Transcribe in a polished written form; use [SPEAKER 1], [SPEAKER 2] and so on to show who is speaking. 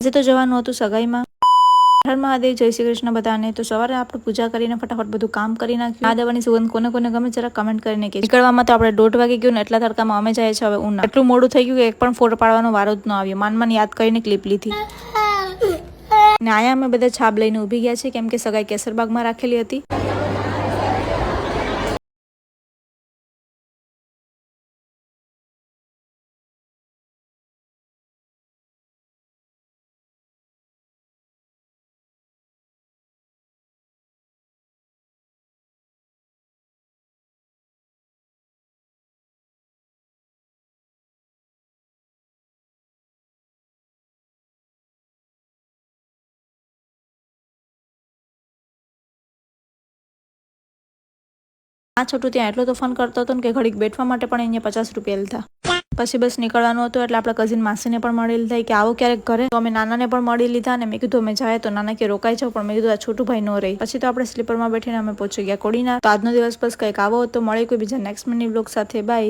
[SPEAKER 1] આજે તો જવાનું હતું સગાઈમાં. હર મહાદેવ, જય શ્રી કૃષ્ણ બધાને. તો સવારે આપણે પૂજા કરીને ફટાફટ બધું કામ કરી નાખ્યું. આ દવાની સુગંધ કોને કોને ગમે જરા કમેન્ટ કરીને કે. નીકળવામાં તો આપણે 1:30 વાગે ગયું ને એટલા તડકામાં અમે જાય છે હવે ઉના. એટલું મોડું થઈ ગયું કે એક પણ ફોટો પાડવાનો વારો જ ન આવ્યો. માન યાદ કરીને ક્લિપ લીધી. ને આયા અમે બધા છાબ લઈને ઊભી ગયા છે કેમ કે સગાઈ કેસરબાગમાં રાખેલી હતી. આ છોટું ત્યાં એટલો તોફાન કરતો હતો ને કે ઘડીક બેઠવા માટે પણ અહીંયા 50 રૂપિયા લીધા. પછી બસ નીકળવાનું હતું એટલે આપણા કઝિન માસીને પણ મળી લીધા કે આવો ક્યારેક ઘરે. તો અમે નાનાને પણ મળી લીધા અને મેં કીધું અમે જાય તો નાના કે રોકાઈ જાવ, પણ મેં કીધું આ છોટું ભાઈ નો રહી. પછી તો આપણે સ્લીપરમાં બેઠીને અમે પહોંચી ગયા કોડીનાર. તો આજનો દિવસ બસ કંઈક આવો હતો. મળે કોઈ બીજા નેક્સ્ટ મિની બ્લોગ સાથે. બાય.